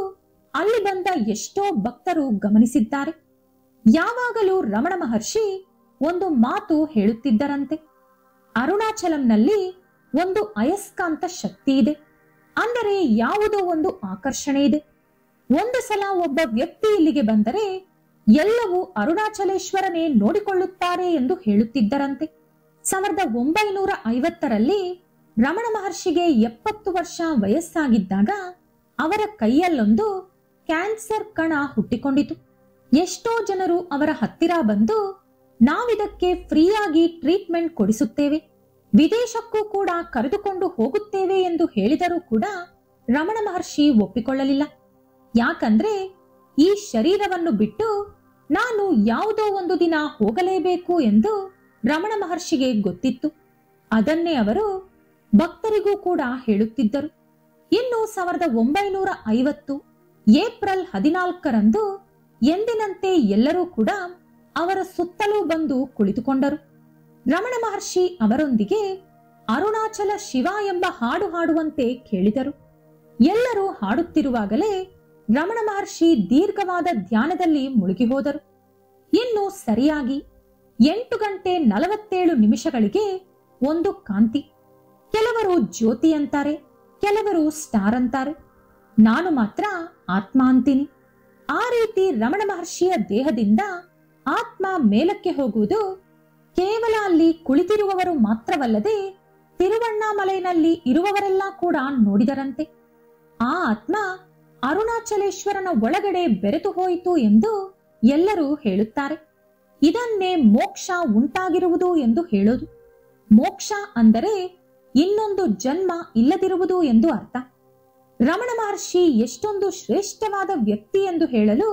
ಅಲ್ಲಿ ಬಂದ ಎಷ್ಟೋ ಭಕ್ತರು ಗಮನಿಸಿದ್ದಾರೆ. ಯಾವಾಗಲೂ ರಮಣ ಮಹರ್ಷಿ ಒಂದು ಮಾತು ಹೇಳುತ್ತಿದ್ದರಂತೆ. ಅರುಣಾಚಲಂನಲ್ಲಿ ಒಂದು ಅಯಸ್ಕಾಂತ ಶಕ್ತಿ ಇದೆ, ಅಂದರೆ ಯಾವುದೋ ಒಂದು ಆಕರ್ಷಣೆ ಇದೆ. ಒಂದು ಸಲ ಒಬ್ಬ ವ್ಯಕ್ತಿ ಇಲ್ಲಿಗೆ ಬಂದರೆ ಎಲ್ಲವೂ ಅರುಣಾಚಲೇಶ್ವರನೇ ನೋಡಿಕೊಳ್ಳುತ್ತಾರೆ ಎಂದು ಹೇಳುತ್ತಿದ್ದರಂತೆ. 1950ರಲ್ಲಿ ರಮಣ ಮಹರ್ಷಿಗೆ 70 ವರ್ಷ ವಯಸ್ಸಾಗಿದ್ದಾಗ ಅವರ ಕೈಯಲ್ಲೊಂದು ಕ್ಯಾನ್ಸರ್ ಕಣ ಹುಟ್ಟಿಕೊಂಡಿತು. ಎಷ್ಟೋ ಜನರು ಅವರ ಹತ್ತಿರ ಬಂದು ನಾವಿದಕ್ಕೆ ಫ್ರೀಯಾಗಿ ಟ್ರೀಟ್ಮೆಂಟ್ ಕೊಡಿಸುತ್ತೇವೆ, ವಿದೇಶಕ್ಕೂ ಕೂಡ ಕರೆದುಕೊಂಡು ಹೋಗುತ್ತೇವೆ ಎಂದು ಹೇಳಿದರೂ ಕೂಡ ರಮಣ ಮಹರ್ಷಿ ಒಪ್ಪಿಕೊಳ್ಳಲಿಲ್ಲ. ಯಾಕಂದ್ರೆ ಈ ಶರೀರವನ್ನು ಬಿಟ್ಟು ನಾನು ಯಾವುದೋ ಒಂದು ದಿನ ಹೋಗಲೇಬೇಕು ಎಂದು ರಮಣ ಮಹರ್ಷಿಗೆ ಗೊತ್ತಿತ್ತು. ಅದನ್ನೇ ಅವರು ಭಕ್ತರಿಗೂ ಕೂಡ ಹೇಳುತ್ತಿದ್ದರು. ಇನ್ನು 1950 ಏಪ್ರಿಲ್ 14ರಂದು ಎಂದಿನಂತೆ ಎಲ್ಲರೂ ಕೂಡ ಅವರ ಸುತ್ತಲೂ ಬಂದು ಕುಳಿತುಕೊಂಡರು. ರಮಣ ಮಹರ್ಷಿ ಅವರೊಂದಿಗೆ ಅರುಣಾಚಲ ಶಿವ ಎಂಬ ಹಾಡು ಹಾಡುವಂತೆ ಕೇಳಿದರು. ಎಲ್ಲರೂ ಹಾಡುತ್ತಿರುವಾಗಲೇ ರಮಣ ಮಹರ್ಷಿ ದೀರ್ಘವಾದ ಧ್ಯಾನದಲ್ಲಿ ಮುಳುಗಿ ಹೋದರು. ಇನ್ನು ಸರಿಯಾಗಿ 8:47 ಒಂದು ಕಾಂತಿ. ಕೆಲವರು ಜ್ಯೋತಿ ಅಂತಾರೆ, ಕೆಲವರು ಸ್ಟಾರ್ ಅಂತಾರೆ. ನಾನು ಮಾತ್ರ ಆತ್ಮ ಅಂತೀನಿ. ಆ ರೀತಿ ರಮಣ ಮಹರ್ಷಿಯ ದೇಹದಿಂದ ಆತ್ಮ ಮೇಲಕ್ಕೆ ಹೋಗುವುದು ಕೇವಲ ಅಲ್ಲಿ ಕುಳಿತಿರುವವರು ಮಾತ್ರವಲ್ಲದೆ ತಿರುವಣ್ಣಾಮಲೈನಲ್ಲಿ ಇರುವವರೆಲ್ಲ ಕೂಡ ನೋಡಿದರಂತೆ. ಆ ಆತ್ಮ ಅರುಣಾಚಲೇಶ್ವರನ ಒಳಗಡೆ ಬೆರೆತು ಹೋಯಿತು ಎಂದು ಎಲ್ಲರೂ ಹೇಳುತ್ತಾರೆ. ಇದನ್ನೇ ಮೋಕ್ಷ ಉಂಟಾಗಿರುವುದು ಎಂದು ಹೇಳೋದು. ಮೋಕ್ಷ ಅಂದರೆ ಇನ್ನೊಂದು ಜನ್ಮ ಇಲ್ಲದಿರುವುದು ಎಂದು ಅರ್ಥ. ರಮಣ ಮಹರ್ಷಿ ಎಷ್ಟೊಂದು ಶ್ರೇಷ್ಠವಾದ ವ್ಯಕ್ತಿ ಎಂದು ಹೇಳಲು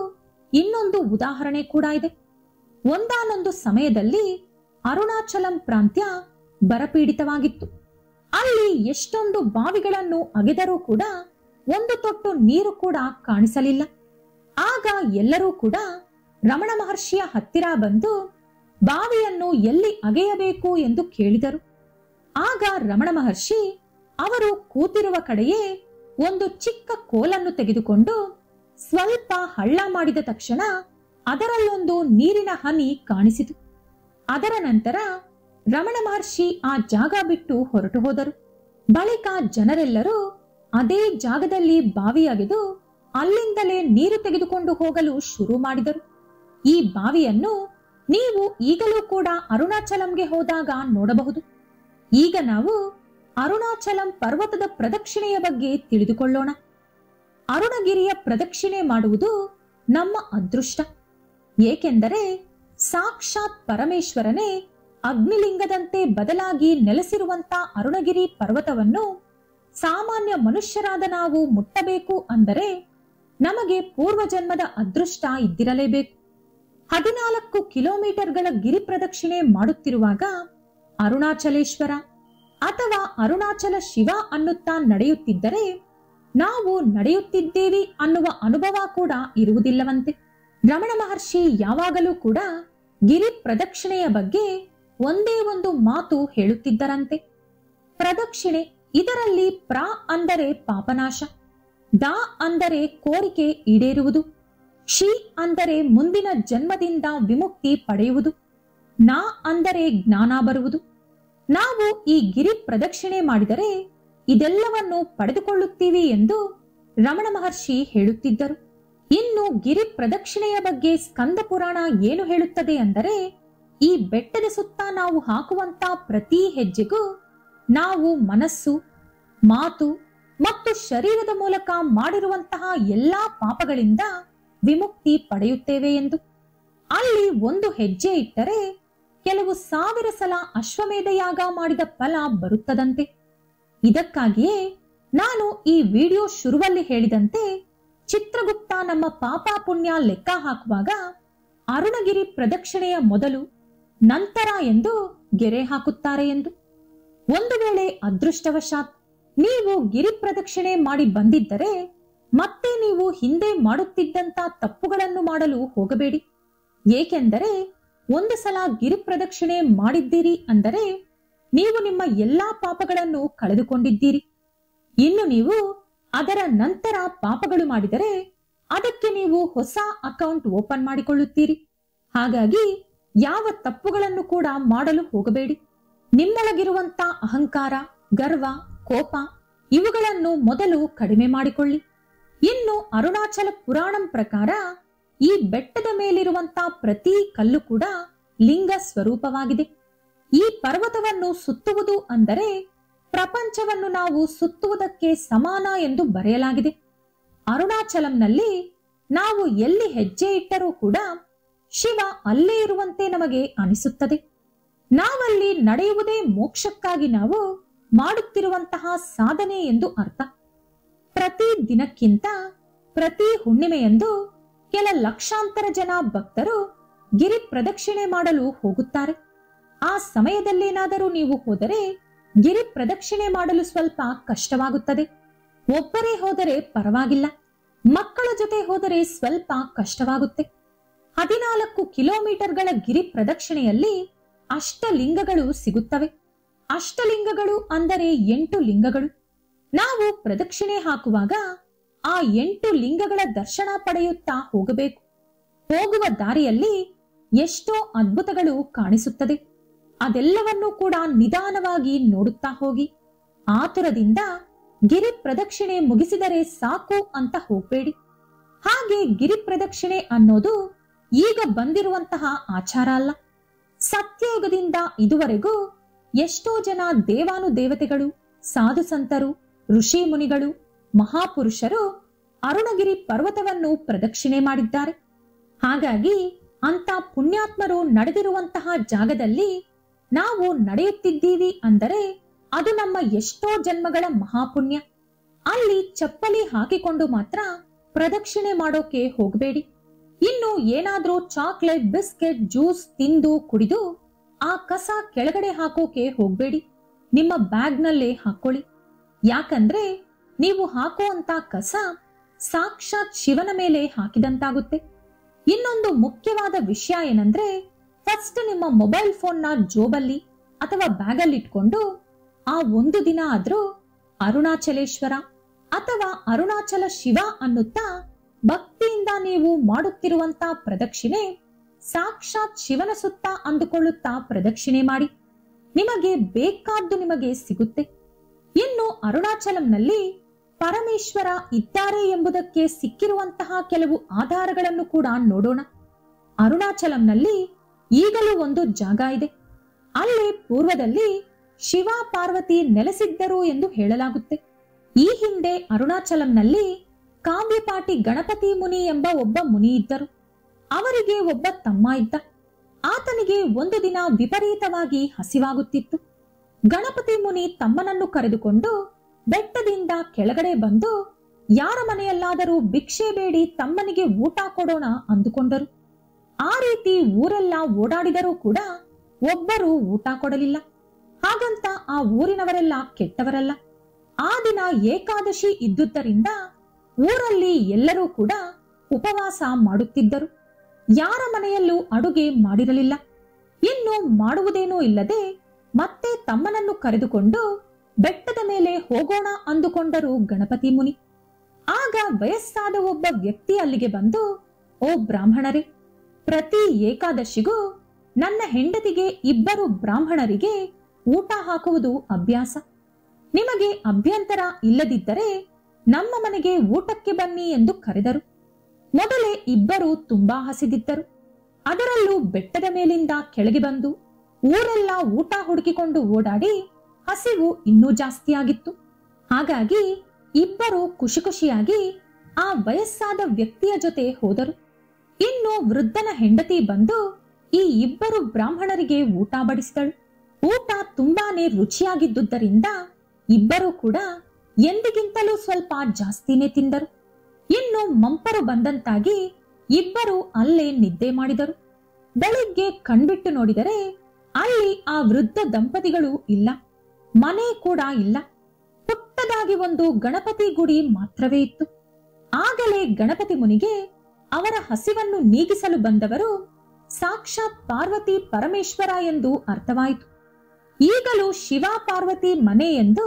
ಇನ್ನೊಂದು ಉದಾಹರಣೆ ಕೂಡ ಇದೆ. ಒಂದಾನೊಂದು ಸಮಯದಲ್ಲಿ ಅರುಣಾಚಲಂ ಪ್ರಾಂತ್ಯ ಬರಪೀಡಿತವಾಗಿತ್ತು. ಅಲ್ಲಿ ಎಷ್ಟೊಂದು ಬಾವಿಗಳನ್ನು ಅಗೆದರೂ ಕೂಡ ಒಂದು ತೊಟ್ಟು ನೀರು ಕೂಡ ಕಾಣಿಸಲಿಲ್ಲ. ಆಗ ಎಲ್ಲರೂ ಕೂಡ ರಮಣ ಮಹರ್ಷಿಯ ಹತ್ತಿರ ಬಂದು ಬಾವಿಯನ್ನು ಎಲ್ಲಿ ಅಗೆಯಬೇಕು ಎಂದು ಕೇಳಿದರು. ಆಗ ರಮಣ ಮಹರ್ಷಿ ಅವರು ಕೂತಿರುವ ಕಡೆಯೇ ಒಂದು ಚಿಕ್ಕ ಕೋಲನ್ನು ತೆಗೆದುಕೊಂಡು ಸ್ವಲ್ಪ ಹಳ್ಳ ಮಾಡಿದ ತಕ್ಷಣ ಅದರಲ್ಲೊಂದು ನೀರಿನ ಹನಿ ಕಾಣಿಸಿತು. ಅದರ ನಂತರ ರಮಣ ಮಹರ್ಷಿ ಆ ಜಾಗ ಬಿಟ್ಟು ಹೊರಟು ಹೋದರು. ಬಳಿಕ ಜನರೆಲ್ಲರೂ ಅದೇ ಜಾಗದಲ್ಲಿ ಬಾವಿ ಅಗೆದು ಅಲ್ಲಿಂದಲೇ ನೀರು ತೆಗೆದುಕೊಂಡು ಹೋಗಲು ಶುರು ಮಾಡಿದರು. ಈ ಬಾವಿಯನ್ನು ನೀವು ಈಗಲೂ ಕೂಡ ಅರುಣಾಚಲಂಗೆ ಹೋದಾಗ ನೋಡಬಹುದು. ಈಗ ನಾವು ಅರುಣಾಚಲಂ ಪರ್ವತದ ಪ್ರದಕ್ಷಿಣೆಯ ಬಗ್ಗೆ ತಿಳಿದುಕೊಳ್ಳೋಣ. ಅರುಣಗಿರಿಯ ಪ್ರದಕ್ಷಿಣೆ ಮಾಡುವುದು ನಮ್ಮ ಅದೃಷ್ಟ. ಏಕೆಂದರೆ ಸಾಕ್ಷಾತ್ ಪರಮೇಶ್ವರನೇ ಅಗ್ನಿಲಿಂಗದಂತೆ ಬದಲಾಗಿ ನೆಲೆಸಿರುವಂತ ಅರುಣಗಿರಿ ಪರ್ವತವನ್ನು ಸಾಮಾನ್ಯ ಮನುಷ್ಯರಾದ ನಾವು ಮುಟ್ಟಬೇಕು ಅಂದರೆ ನಮಗೆ ಪೂರ್ವಜನ್ಮದ ಅದೃಷ್ಟ ಇದ್ದಿರಲೇಬೇಕು. 14 ಕಿಲೋಮೀಟರ್ಗಳ ಗಿರಿ ಪ್ರದಕ್ಷಿಣೆ ಮಾಡುತ್ತಿರುವಾಗ ಅರುಣಾಚಲೇಶ್ವರ ಅಥವಾ ಅರುಣಾಚಲ ಶಿವ ಅನ್ನುತ್ತಾ ನಡೆಯುತ್ತಿದ್ದರೆ ನಾವು ನಡೆಯುತ್ತಿದ್ದೇವೆ ಅನ್ನುವ ಅನುಭವ ಕೂಡ ಇರುವುದಿಲ್ಲವಂತೆ. ರಮಣ ಮಹರ್ಷಿ ಯಾವಾಗಲೂ ಕೂಡ ಗಿರಿ ಪ್ರದಕ್ಷಿಣೆಯ ಬಗ್ಗೆ ಒಂದೇ ಒಂದು ಮಾತು ಹೇಳುತ್ತಿದ್ದರಂತೆ. ಪ್ರದಕ್ಷಿಣೆ, ಇದರಲ್ಲಿ ಪ್ರ ಅಂದರೆ ಪಾಪನಾಶ, ದ ಅಂದರೆ ಕೋರಿಕೆ ಈಡೇರುವುದು, ಶಿ ಅಂದರೆ ಮುಂದಿನ ಜನ್ಮದಿಂದ ವಿಮುಕ್ತಿ ಪಡೆಯುವುದು, ನ ಅಂದರೆ ಜ್ಞಾನ ಬರುವುದು. ನಾವು ಈ ಗಿರಿ ಪ್ರದಕ್ಷಿಣೆ ಮಾಡಿದರೆ ಇದೆಲ್ಲವನ್ನು ಪಡೆದುಕೊಳ್ಳುತ್ತೀವಿ ಎಂದು ರಮಣ ಮಹರ್ಷಿ ಹೇಳುತ್ತಿದ್ದರು. ಇನ್ನು ಗಿರಿ ಪ್ರದಕ್ಷಿಣೆಯ ಬಗ್ಗೆ ಸ್ಕಂದ ಪುರಾಣ ಏನು ಹೇಳುತ್ತದೆ ಅಂದರೆ, ಈ ಬೆಟ್ಟದ ಸುತ್ತ ನಾವು ಹಾಕುವಂತ ಪ್ರತಿ ಹೆಜ್ಜೆಗೂ ನಾವು ಮನಸ್ಸು, ಮಾತು ಮತ್ತು ಶರೀರದ ಮೂಲಕ ಮಾಡಿರುವಂತಹ ಎಲ್ಲಾ ಪಾಪಗಳಿಂದ ವಿಮುಕ್ತಿ ಪಡೆಯುತ್ತೇವೆ ಎಂದು. ಅಲ್ಲಿ ಒಂದು ಹೆಜ್ಜೆ ಇಟ್ಟರೆ ಕೆಲವು 1000 ಸಲ ಅಶ್ವಮೇಧ ಯಾಗ ಮಾಡಿದ ಫಲ ಬರುತ್ತದಂತೆ. ಇದಕ್ಕಾಗಿಯೇ ನಾನು ಈ ವಿಡಿಯೋ ಶುರುವಲ್ಲಿ ಹೇಳಿದಂತೆ ಚಿತ್ರಗುಪ್ತ ನಮ್ಮ ಪಾಪ ಪುಣ್ಯ ಲೆಕ್ಕ ಹಾಕುವಾಗ ಅರುಣಗಿರಿ ಪ್ರದಕ್ಷಿಣೆಯ ಮೊದಲು ನಂತರ ಎಂದು ಗೆರೆ ಹಾಕುತ್ತಾರೆ ಎಂದು. ಒಂದು ವೇಳೆ ಅದೃಷ್ಟವಶಾತ್ ನೀವು ಗಿರಿ ಪ್ರದಕ್ಷಿಣೆ ಮಾಡಿ ಬಂದಿದ್ದರೆ ಮತ್ತೆ ನೀವು ಹಿಂದೆ ಮಾಡುತ್ತಿದ್ದಂತ ತಪ್ಪುಗಳನ್ನು ಮಾಡಲು ಹೋಗಬೇಡಿ. ಏಕೆಂದರೆ ಒಂದು ಸಲ ಗಿರಿ ಪ್ರದಕ್ಷಿಣೆ ಮಾಡಿದ್ದೀರಿ ಅಂದರೆ ನೀವು ನಿಮ್ಮ ಎಲ್ಲಾ ಪಾಪಗಳನ್ನು ಕಳೆದುಕೊಂಡಿದ್ದೀರಿ. ಇನ್ನು ನೀವು ಅದರ ನಂತರ ಪಾಪಗಳು ಮಾಡಿದರೆ ಅದಕ್ಕೆ ನೀವು ಹೊಸ ಅಕೌಂಟ್ ಓಪನ್ ಮಾಡಿಕೊಳ್ಳುತ್ತೀರಿ. ಹಾಗಾಗಿ ಯಾವ ತಪ್ಪುಗಳನ್ನು ಕೂಡ ಮಾಡಲು ಹೋಗಬೇಡಿ. ನಿಮ್ಮೊಳಗಿರುವಂತ ಅಹಂಕಾರ, ಗರ್ವ, ಕೋಪ ಇವುಗಳನ್ನು ಮೊದಲು ಕಡಿಮೆ ಮಾಡಿಕೊಳ್ಳಿ. ಇನ್ನು ಅರುಣಾಚಲ ಪುರಾಣಂ ಪ್ರಕಾರ ಈ ಬೆಟ್ಟದ ಮೇಲಿರುವಂತ ಪ್ರತಿ ಕಲ್ಲು ಕೂಡ ಲಿಂಗ ಸ್ವರೂಪವಾಗಿದೆ. ಈ ಪರ್ವತವನ್ನು ಸುತ್ತುವುದು ಅಂದರೆ ಪ್ರಪಂಚವನ್ನು ನಾವು ಸುತ್ತುವುದಕ್ಕೆ ಸಮಾನ ಎಂದು ಬರೆಯಲಾಗಿದೆ. ಅರುಣಾಚಲಂನಲ್ಲಿ ನಾವು ಎಲ್ಲಿ ಹೆಜ್ಜೆ ಇಟ್ಟರೂ ಕೂಡ ಶಿವ ಅಲ್ಲೇ ಇರುವಂತೆ ನಮಗೆ ಅನಿಸುತ್ತದೆ. ನಾವಲ್ಲಿ ನಡೆಯುವುದೇ ಮೋಕ್ಷಕ್ಕಾಗಿ ನಾವು ಮಾಡುತ್ತಿರುವಂತಹ ಸಾಧನೆ ಎಂದು ಅರ್ಥ. ಪ್ರತಿ ದಿನಕ್ಕಿಂತ ಪ್ರತಿ ಹುಣ್ಣಿಮೆಯಂದು ಕೆಲ ಲಕ್ಷಾಂತರ ಜನ ಭಕ್ತರು ಗಿರಿ ಪ್ರದಕ್ಷಿಣೆ ಮಾಡಲು ಹೋಗುತ್ತಾರೆ. ಆ ಸಮಯದಲ್ಲೇನಾದರೂ ನೀವು ಹೋದರೆ ಗಿರಿ ಪ್ರದಕ್ಷಿಣೆ ಮಾಡಲು ಸ್ವಲ್ಪ ಕಷ್ಟವಾಗುತ್ತದೆ. ಒಬ್ಬರೇ ಹೋದರೆ ಪರವಾಗಿಲ್ಲ, ಮಕ್ಕಳ ಜೊತೆ ಹೋದರೆ ಸ್ವಲ್ಪ ಕಷ್ಟವಾಗುತ್ತೆ. 14 ಕಿಲೋಮೀಟರ್ಗಳ ಗಿರಿ ಪ್ರದಕ್ಷಿಣೆಯಲ್ಲಿ ಅಷ್ಟಲಿಂಗಗಳು ಸಿಗುತ್ತವೆ. ಅಷ್ಟಲಿಂಗಗಳು ಅಂದರೆ 8 ಲಿಂಗಗಳು. ನಾವು ಪ್ರದಕ್ಷಿಣೆ ಹಾಕುವಾಗ ಆ 8 ಲಿಂಗಗಳ ದರ್ಶನ ಪಡೆಯುತ್ತಾ ಹೋಗಬೇಕು. ಹೋಗುವ ದಾರಿಯಲ್ಲಿ ಎಷ್ಟೋ ಅದ್ಭುತಗಳು ಕಾಣಿಸುತ್ತದೆ. ಅದೆಲ್ಲವನ್ನೂ ಕೂಡ ನಿಧಾನವಾಗಿ ನೋಡುತ್ತಾ ಹೋಗಿ. ಆತುರದಿಂದ ಗಿರಿ ಪ್ರದಕ್ಷಿಣೆ ಮುಗಿಸಿದರೆ ಸಾಕು ಅಂತ ಹೋಗಬೇಡಿ. ಹಾಗೆ ಗಿರಿ ಪ್ರದಕ್ಷಿಣೆ ಅನ್ನೋದು ಈಗ ಬಂದಿರುವಂತಹ ಆಚಾರ ಅಲ್ಲ. ಸತ್ಯಯುಗದಿಂದ ಇದುವರೆಗೂ ಎಷ್ಟೋ ಜನ ದೇವಾನುದೇವತೆಗಳು, ಸಾಧು ಸಂತರು, ಋಷಿ ಮುನಿಗಳು, ಮಹಾಪುರುಷರು ಅರುಣಗಿರಿ ಪರ್ವತವನ್ನು ಪ್ರದಕ್ಷಿಣೆ ಮಾಡಿದ್ದಾರೆ. ಹಾಗಾಗಿ ಅಂತ ಪುಣ್ಯಾತ್ಮರು ನಡೆದಿರುವಂತಹ ಜಾಗದಲ್ಲಿ ನಾವು ನಡೆಯುತ್ತಿದ್ದೀವಿ ಅಂದರೆ ಅದು ನಮ್ಮ ಎಷ್ಟೋ ಜನ್ಮಗಳ ಮಹಾಪುಣ್ಯ. ಅಲ್ಲಿ ಚಪ್ಪಲಿ ಹಾಕಿಕೊಂಡು ಮಾತ್ರ ಪ್ರದಕ್ಷಿಣೆ ಮಾಡೋಕೆ ಹೋಗಬೇಡಿ. ಇನ್ನು ಏನಾದ್ರೂ ಚಾಕ್ಲೇಟ್, ಬಿಸ್ಕೆಟ್, ಜ್ಯೂಸ್ ತಿಂದು ಕುಡಿದು ಆ ಕಸ ಕೆಳಗಡೆ ಹಾಕೋಕೆ ಹೋಗಬೇಡಿ. ನಿಮ್ಮ ಬ್ಯಾಗ್ನಲ್ಲೇ ಹಾಕೊಳ್ಳಿ. ಯಾಕಂದ್ರೆ ನೀವು ಹಾಕುವಂತ ಕಸ ಸಾಕ್ಷಾತ್ ಶಿವನ ಮೇಲೆ ಹಾಕಿದಂತಾಗುತ್ತೆ. ಇನ್ನೊಂದು ಮುಖ್ಯವಾದ ವಿಷಯ ಏನಂದ್ರೆ, ಫಸ್ಟ್ ನಿಮ್ಮ ಮೊಬೈಲ್ ಫೋನ್ನ ಜೋಬಲ್ಲಿ ಅಥವಾ ಬ್ಯಾಗಲ್ಲಿ ಇಟ್ಕೊಂಡು ಆ ಒಂದು ದಿನ ಆದ್ರೂ ಅರುಣಾಚಲೇಶ್ವರ ಅಥವಾ ಅರುಣಾಚಲ ಶಿವ ಅನ್ನುತ್ತಾ ಭಕ್ತಿಯಿಂದ ನೀವು ಮಾಡುತ್ತಿರುವಂತ ಪ್ರದಕ್ಷಿಣೆ ಸಾಕ್ಷಾತ್ ಶಿವನ ಸುತ್ತ ಅಂದುಕೊಳ್ಳುತ್ತಾ ಪ್ರದಕ್ಷಿಣೆ ಮಾಡಿ. ನಿಮಗೆ ಬೇಕಾದ್ದು ನಿಮಗೆ ಸಿಗುತ್ತೆ. ಇನ್ನು ಅರುಣಾಚಲಂನಲ್ಲಿ ಪರಮೇಶ್ವರ ಇದ್ದಾರೆ ಎಂಬುದಕ್ಕೆ ಸಿಕ್ಕಿರುವಂತಹ ಕೆಲವು ಆಧಾರಗಳನ್ನು ಕೂಡ ನೋಡೋಣ. ಅರುಣಾಚಲಂನಲ್ಲಿ ಈಗಲೂ ಒಂದು ಜಾಗ ಇದೆ. ಅಲ್ಲಿ ಪೂರ್ವದಲ್ಲಿ ಶಿವ ಪಾರ್ವತಿ ನೆಲೆಸಿದ್ದರು ಎಂದು ಹೇಳಲಾಗುತ್ತೆ. ಈ ಹಿಂದೆ ಅರುಣಾಚಲಂನಲ್ಲಿ ಕಾವ್ಯಪಾಟಿ ಗಣಪತಿ ಮುನಿ ಎಂಬ ಒಬ್ಬ ಮುನಿ ಇದ್ದರು. ಅವರಿಗೆ ಒಬ್ಬ ತಮ್ಮ ಇದ್ದ. ಆತನಿಗೆ ಒಂದು ದಿನ ವಿಪರೀತವಾಗಿ ಹಸಿವಾಗುತ್ತಿತ್ತು. ಗಣಪತಿ ಮುನಿ ತಮ್ಮನನ್ನು ಕರೆದುಕೊಂಡು ಬೆಟ್ಟದಿಂದ ಕೆಳಗಡೆ ಬಂದು ಯಾರ ಮನೆಯಲ್ಲಾದರೂ ಭಿಕ್ಷೆ ಬೇಡಿ ತಮ್ಮನಿಗೆ ಊಟ ಕೊಡೋಣ ಅಂದುಕೊಂಡರು. ಆ ರೀತಿ ಊರೆಲ್ಲ ಓಡಾಡಿದರೂ ಕೂಡ ಒಬ್ಬರು ಊಟ ಕೊಡಲಿಲ್ಲ. ಹಾಗಂತ ಆ ಊರಿನವರೆಲ್ಲ ಕೆಟ್ಟವರಲ್ಲ. ಆ ದಿನ ಏಕಾದಶಿ ಇದ್ದುದರಿಂದ ಊರಲ್ಲಿ ಎಲ್ಲರೂ ಕೂಡ ಉಪವಾಸ ಮಾಡುತ್ತಿದ್ದರು. ಯಾರ ಮನೆಯಲ್ಲೂ ಅಡುಗೆ ಮಾಡಿರಲಿಲ್ಲ. ಇನ್ನು ಮಾಡುವುದೇನೂ ಇಲ್ಲದೆ ಮತ್ತೆ ತಮ್ಮನನ್ನು ಕರೆದುಕೊಂಡು ಬೆಟ್ಟದ ಮೇಲೆ ಹೋಗೋಣ ಅಂದುಕೊಂಡರು ಗಣಪತಿ ಮುನಿ. ಆಗ ವಯಸ್ಸಾದ ಒಬ್ಬ ವ್ಯಕ್ತಿ ಅಲ್ಲಿಗೆ ಬಂದು, ಓ ಬ್ರಾಹ್ಮಣರೇ, ಪ್ರತಿ ಏಕಾದಶಿಗೂ ನನ್ನ ಹೆಂಡತಿಗೆ 2 ಬ್ರಾಹ್ಮಣರಿಗೆ ಊಟ ಹಾಕುವುದು ಅಭ್ಯಾಸ. ನಿಮಗೆ ಅಭ್ಯಂತರ ಇಲ್ಲದಿದ್ದರೆ ನಮ್ಮ ಮನೆಗೆ ಊಟಕ್ಕೆ ಬನ್ನಿ ಎಂದು ಕರೆದರು. ಮೊದಲೇ 2 ತುಂಬಾ ಹಸಿದಿದ್ದರು. ಅದರಲ್ಲೂ ಬೆಟ್ಟದ ಮೇಲಿಂದ ಕೆಳಗೆ ಬಂದು ಊರೆಲ್ಲ ಊಟ ಹುಡುಕಿಕೊಂಡು ಓಡಾಡಿ ಹಸಿವು ಇನ್ನೂ ಜಾಸ್ತಿಯಾಗಿತ್ತು. ಹಾಗಾಗಿ 2 ಖುಷಿ ಖುಷಿಯಾಗಿ ಆ ವಯಸ್ಸಾದ ವ್ಯಕ್ತಿಯ ಜೊತೆ ಹೋದರು. ಇನ್ನು ವೃದ್ಧನ ಹೆಂಡತಿ ಬಂದು ಈ 2 ಬ್ರಾಹ್ಮಣರಿಗೆ ಊಟ ಬಡಿಸಿದಳು. ಊಟ ತುಂಬಾನೇ ರುಚಿಯಾಗಿದ್ದುದರಿಂದ 2 ಕೂಡ ಎಂದಿಗಿಂತಲೂ ಸ್ವಲ್ಪ ಜಾಸ್ತಿನೇ ತಿಂದರು. ಇನ್ನು ಮಂಪರು ಬಂದಂತಾಗಿ 2 ಅಲ್ಲೇ ನಿದ್ದೆ ಮಾಡಿದರು. ಬೆಳಿಗ್ಗೆ ಕಣ್ಬಿಟ್ಟು ನೋಡಿದರೆ ಅಲ್ಲಿ ಆ ವೃದ್ಧ ದಂಪತಿಗಳು ಇಲ್ಲ, ಮನೆ ಕೂಡ ಇಲ್ಲ. ಪುಟ್ಟದಾಗಿ ಒಂದು ಗಣಪತಿ ಗುಡಿ ಮಾತ್ರವೇ ಇತ್ತು. ಆಗಲೇ ಗಣಪತಿ ಮುನಿಗೆ ಅವರ ಹಸಿವನ್ನು ನೀಗಿಸಲು ಬಂದವರು ಸಾಕ್ಷಾತ್ ಪಾರ್ವತಿ ಪರಮೇಶ್ವರ ಎಂದು ಅರ್ಥವಾಯಿತು. ಈಗಲೂ ಶಿವ ಪಾರ್ವತಿ ಮನೆ ಎಂದು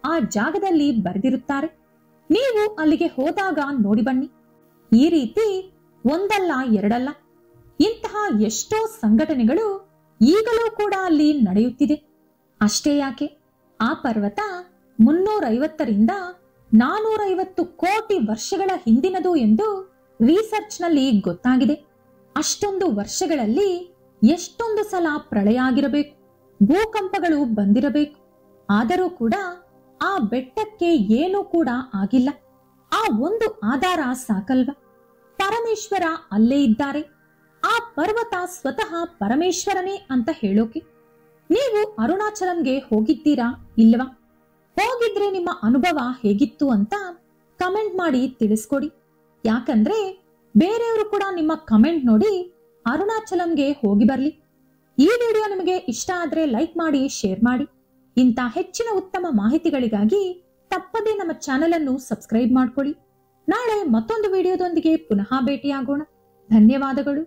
ಆ ಜಾಗದಲ್ಲಿ ಬರೆದಿರುತ್ತಾರೆ. ನೀವು ಅಲ್ಲಿಗೆ ಹೋದಾಗ ನೋಡಿ ಬನ್ನಿ. ಈ ರೀತಿ ಒಂದಲ್ಲ ಎರಡಲ್ಲ, ಇಂತಹ ಎಷ್ಟೋ ಸಂಘಟನೆಗಳು ಈಗಲೂ ಕೂಡ ಅಲ್ಲಿ ನಡೆಯುತ್ತಿದೆ. ಅಷ್ಟೇ ಯಾಕೆ, ಆ ಪರ್ವತ 350ರಿಂದ 450 ಕೋಟಿ ವರ್ಷಗಳ ಹಿಂದಿನದು ಎಂದು ರಿಸರ್ಚ್ನಲ್ಲಿ ಗೊತ್ತಾಗಿದೆ. ಅಷ್ಟೊಂದು ವರ್ಷಗಳಲ್ಲಿ ಎಷ್ಟೊಂದು ಸಲ ಪ್ರಳಯ ಆಗಿರಬೇಕು, ಭೂಕಂಪಗಳು ಬಂದಿರಬೇಕು. ಆದರೂ ಕೂಡ ಆ ಬೆಟ್ಟಕ್ಕೆ ಏನೂ ಕೂಡ ಆಗಿಲ್ಲ. ಆ ಒಂದು ಆಧಾರ ಸಾಕಲ್ವ, ಪರಮೇಶ್ವರ ಅಲ್ಲೇ ಇದ್ದಾರೆ. ಆ ಪರ್ವತ ಸ್ವತಃ ಪರಮೇಶ್ವರನೇ ಅಂತ ಹೇಳೋಕೆ. ನೀವು ಅರುಣಾಚಲಂಗೆ ಹೋಗಿದ್ದೀರಾ ಇಲ್ವಾ? ಹೋಗಿದ್ರೆ ನಿಮ್ಮ ಅನುಭವ ಹೇಗಿತ್ತು ಅಂತ ಕಮೆಂಟ್ ಮಾಡಿ ತಿಳಿಸ್ಕೊಡಿ. ಯಾಕಂದ್ರೆ ಬೇರೆಯವರು ಕೂಡ ನಿಮ್ಮ ಕಮೆಂಟ್ ನೋಡಿ ಅರುಣಾಚಲಂಗೆ ಹೋಗಿ ಬರ್ಲಿ. ಈ ವಿಡಿಯೋ ನಿಮಗೆ ಇಷ್ಟ ಆದ್ರೆ ಲೈಕ್ ಮಾಡಿ, ಶೇರ್ ಮಾಡಿ. ಇಂಥ ಹೆಚ್ಚಿನ ಉತ್ತಮ ಮಾಹಿತಿಗಳಿಗಾಗಿ ತಪ್ಪದೇ ನಮ್ಮ ಚಾನೆಲ್ ಅನ್ನು ಸಬ್ಸ್ಕ್ರೈಬ್ ಮಾಡ್ಕೊಳ್ಳಿ. ನಾಳೆ ಮತ್ತೊಂದು ವಿಡಿಯೋದೊಂದಿಗೆ ಪುನಃ ಭೇಟಿಯಾಗೋಣ. ಧನ್ಯವಾದಗಳು.